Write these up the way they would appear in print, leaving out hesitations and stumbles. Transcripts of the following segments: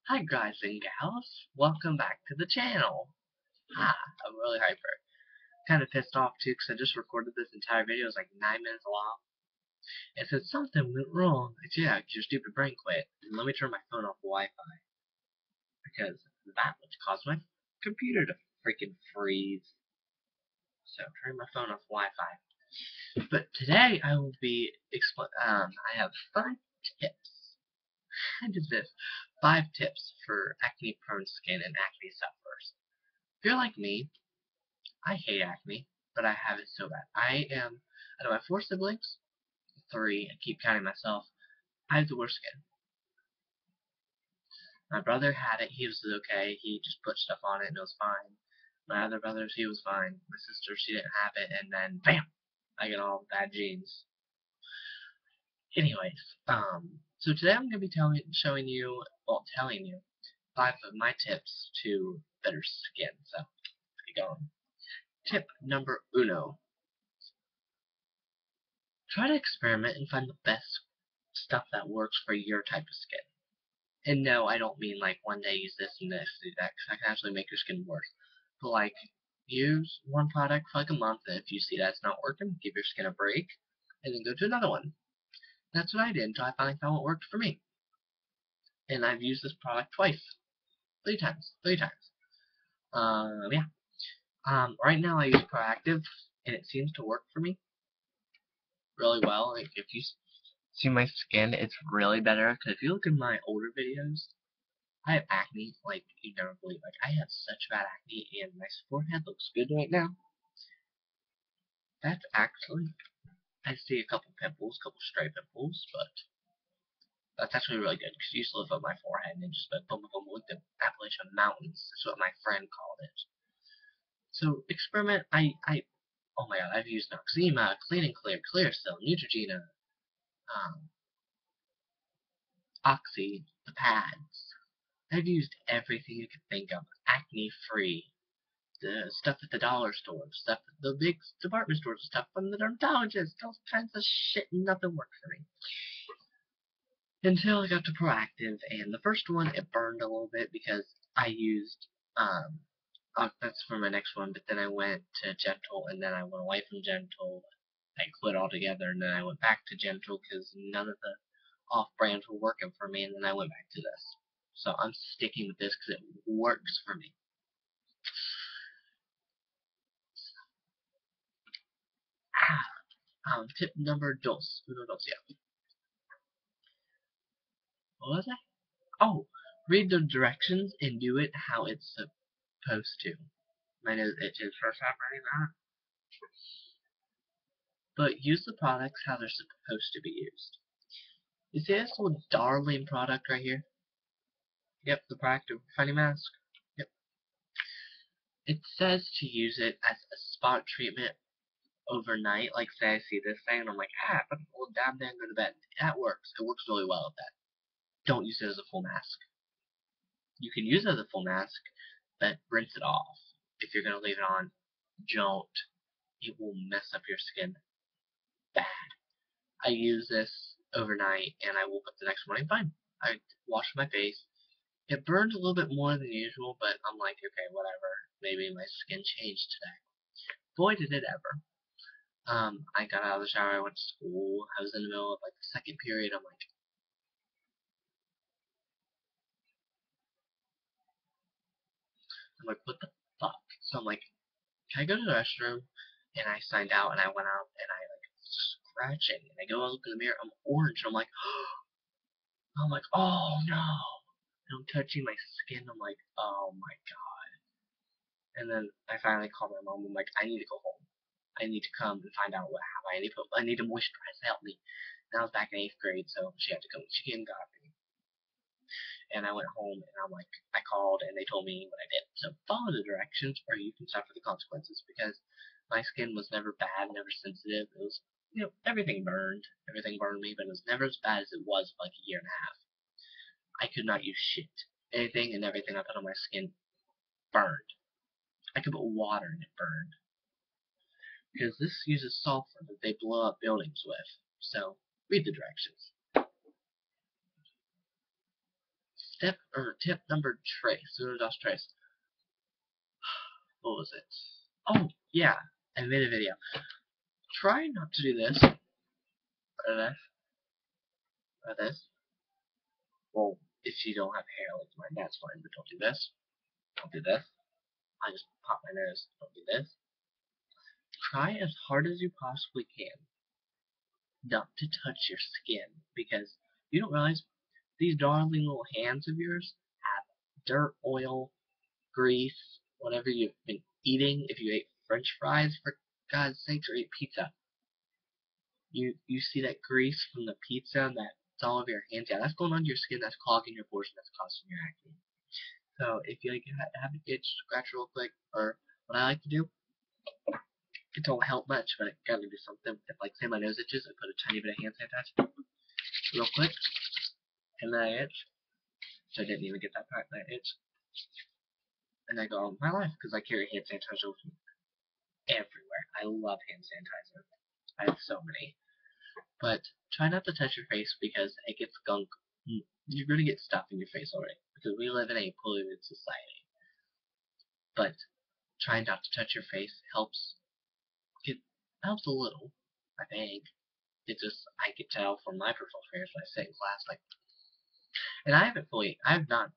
Hi guys and gals, welcome back to the channel. I'm really hyper. Kind of pissed off too because I just recorded this entire video. It's like 9 minutes long. It said something went wrong. It's yeah, 'cause your stupid brain quit. And let me turn my phone off Wi-Fi because that would cause my computer to freaking freeze. So turn my phone off Wi-Fi. But today I will be I have 5 tips. And is this 5 tips for acne-prone skin and acne sufferers. If you're like me, I hate acne, but I have it so bad. Out of my 4 siblings, 3, I keep counting myself, I have the worst skin. My brother had it, he was okay, he just put stuff on it and it was fine. My other brothers, he was fine. My sister, she didn't have it, and then BAM! I get all bad genes. Anyways, so today I'm going to be telling you 5 of my tips to better skin. So, let's get going. Tip number uno. Try to experiment and find the best stuff that works for your type of skin. And no, I don't mean like one day use this and this, do that, because that can actually make your skin worse. But like, use one product for like a month, and if you see that's not working, give your skin a break, and then go to another one. That's what I did until I finally found what worked for me. And I've used this product twice. 3 times. 3 times. Yeah. Right now I use Proactive, and it seems to work for me really well. Like, if you see my skin, it's really better, because if you look at my older videos, I have acne, like, you never believe. Like, I have such bad acne, and my forehead looks good right now. That's actually, I see a couple pimples, a couple stray pimples, but that's actually really good, because it used to live on my forehead, and it just went boom, boom, boom, with the Appalachian Mountains. That's what my friend called it. So, experiment, oh my god, I've used Noxzema, Clean and Clear, Clearasil, Neutrogena, um, Oxy, the pads. I've used everything you could think of, acne-free. The stuff at the dollar store, stuff at the big department stores, stuff from the dermatologist, all kinds of shit, and nothing worked for me. Until I got to Proactive, and the first one, it burned a little bit because I used, that's for my next one, but then I went to Gentle, and then I went away from Gentle. I quit altogether, and then I went back to Gentle because none of the off-brands were working for me, and then I went back to this. So I'm sticking with this because it works for me. Tip number dos. Uno, dos, yeah. What was that? Oh, read the directions and do it how it's supposed to. My nose itches for writing that. But use the products how they're supposed to be used. You see this little darling product right here? Yep, the Proactive Funny Mask. Yep. It says to use it as a spot treatment overnight. Like, say I see this thing and I'm like, put a little dab there and go to bed. That works. It works really well with that. Don't use it as a full mask. You can use it as a full mask, but rinse it off. If you're going to leave it on, don't. It will mess up your skin bad. I use this overnight, and I woke up the next morning fine. I washed my face. It burned a little bit more than usual, but I'm like, okay, whatever. Maybe my skin changed today. Boy, did it ever. I got out of the shower, I went to school. I was in the middle of like the second period. I'm like, what the fuck? So I'm like, can I go to the restroom? And I signed out, and I went out, and I like scratching, and I go look in the mirror. I'm orange. And I'm like, oh no. And I'm touching my skin. I'm like, oh my god. And then I finally called my mom. I'm like, I need to go home. I need to come and find out what happened. I need to moisturize. Help me. And I was back in 8th grade, so she had to come. She came and got me. And I went home, and I'm like, I called, and they told me what I did. So follow the directions, or you can suffer the consequences. Because my skin was never bad, never sensitive. It was, everything burned. Everything burned me, but it was never as bad as it was for like a year and a half. I could not use shit. Anything and everything I put on my skin burned. I could put water and it burned. Because this uses sulfur that they blow up buildings with. So, read the directions. tip number trace. Trace. What was it? Oh, yeah. I made a video. Try not to do this. Or this. Or this. Well, if you don't have hair like mine, that's fine, but don't do this. Don't do this. I just pop my nose. Don't do this. Try as hard as you possibly can not to touch your skin, because you don't realize these darling little hands of yours have dirt, oil, grease, whatever you've been eating. If you ate French fries, for God's sakes, or ate pizza, you see that grease from the pizza and that's all over your hands. Yeah, that's going onto your skin. That's clogging your pores. And that's causing your acne. So if you like have an itch, scratch real quick, or what I like to do, it don't help much, but it gotta do something. If like say my nose itches, I put a tiny bit of hand sanitizer real quick, and then I itch. So I didn't even get that part. And I itch, and I go on my life because I carry hand sanitizer with me everywhere. I love hand sanitizer. I have so many. But try not to touch your face because it gets gunk. You're gonna get stuff in your face already because we live in a polluted society. But trying not to touch your face helps. It helps a little, I think. It just, I can tell from my personal experience when I sit in class, like, and I've not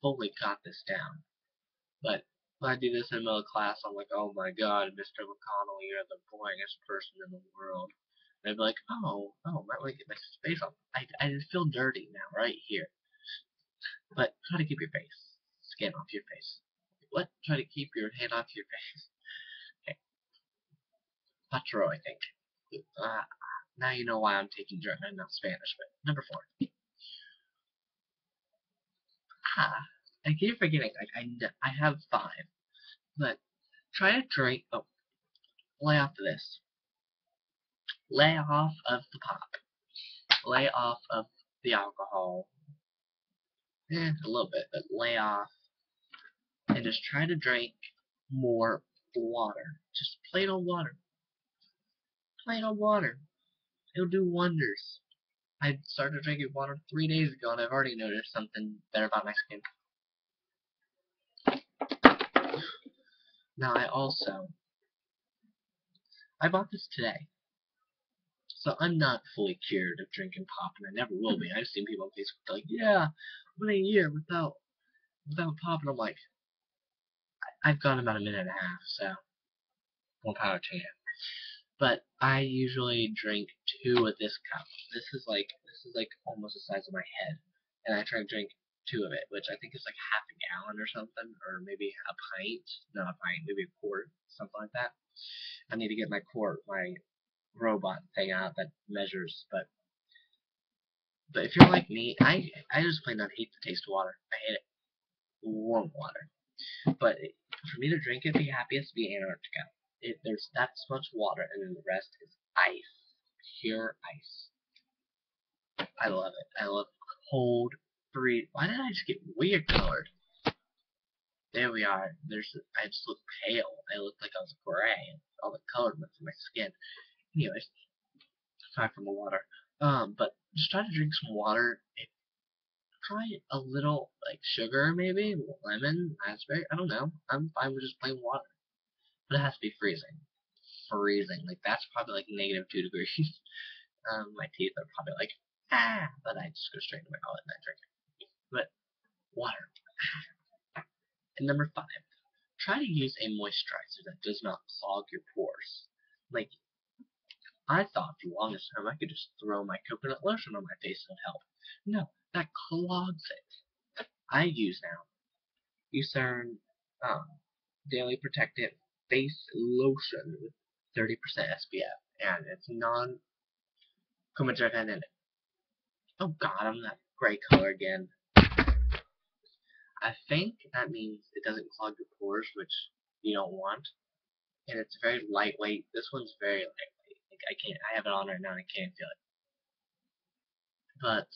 fully got this down, but when I do this in the middle of class, I'm like, oh my god, Mr. McConnell, you're the boringest person in the world. And I'd be like, oh, might want to get my face off. I just feel dirty now, right here. But try to keep your skin off your face. What? Try to keep your hand off your face. Okay. Patro, I think. Now you know why I'm taking German and not Spanish. But number 4. I keep forgetting. I have 5. But try to drink. Oh, lay off of this. Lay off of the pop. Lay off of the alcohol. A little bit, but lay off. And just try to drink more water. Just plain old water. Plain old water. It'll do wonders. I started drinking water 3 days ago, and I've already noticed something better about my skin. Now, I bought this today. So I'm not fully cured of drinking pop, and I never will be. I've seen people on Facebook like, yeah, went a year without pop, and I'm like, I've gone about a minute and a half, so more power to you. But I usually drink 2 of this cup. This is like almost the size of my head, and I try to drink 2 of it, which I think is like half a gallon or something, or maybe a pint. Not a pint, maybe a quart, something like that. I need to get my robot thing out that measures, but if you're like me, I just plain not hate the taste of water. I hate it. Warm water. But for me to drink it, be happy, it has to be Antarctica. There's that much water, and then the rest is ice. Pure ice. I love it. I love cold, free. Why did I just get weird colored? There we are. I just look pale. I look like I was gray. All the color went from my skin. Anyways, aside from the water. But just try to drink some water. Try a little, like, sugar, maybe, lemon, raspberry, I don't know. I'm fine with just plain water. But it has to be freezing. Freezing. Like, that's probably like -2 degrees. My teeth are probably like, but I just go straight to my toilet and I drink it. But, water. And number 5. Try to use a moisturizer that does not clog your pores. Like, I thought for the longest time I could just throw my coconut lotion on my face and it would help. No, that clogs it. I use now Eucerin Daily Protective Face Lotion with 30% SPF, and it's non-comedogenic in it. Oh god, I'm that gray color again. I think that means it doesn't clog your pores, which you don't want. And it's very lightweight. This one's very lightweight. Like, I have it on right now and I can't feel it. But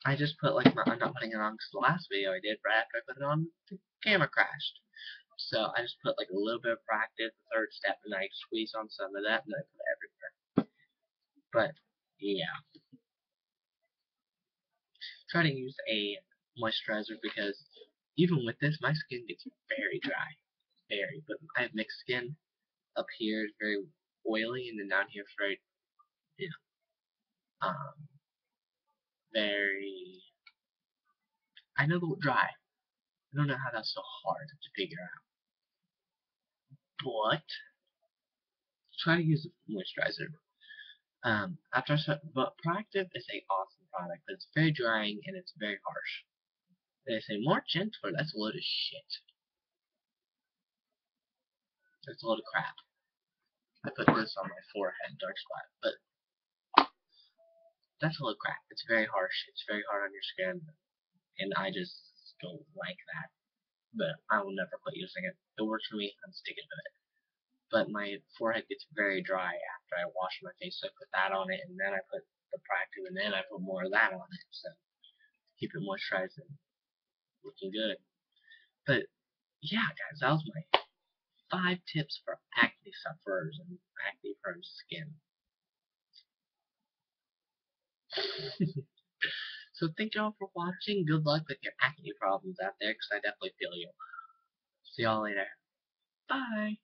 I just put like I'm not putting it on because the last video I did right after I put it on, the camera crashed. So I just put like a little bit of practice, the 3rd step, and I squeeze on some of that, and I put it everywhere. But yeah, try to use a moisturizer because even with this, my skin gets very dry. Very. But I have mixed skin. Up here is very oily, and then down here is very, you um, very, I know, dry. I don't know how that's so hard to figure out. But try to use a moisturizer. After I start, but Proactive is a awesome product, but it's very drying and it's very harsh. They say more gentler. That's a load of shit. That's a load of crap. I put this on my forehead, dark spot, but that's a load of crap. It's very harsh. It's very hard on your skin, and I just don't like that. But I will never quit using it. It works for me. I'm sticking to it. But my forehead gets very dry after I wash my face, so I put that on it, and then I put the Proactive, and then I put more of that on it. So keep it moisturized and looking good. But yeah, guys, that was my 5 tips for acne sufferers and acne prone skin. So thank y'all for watching. Good luck with your acne problems out there, because I definitely feel you. See y'all later. Bye.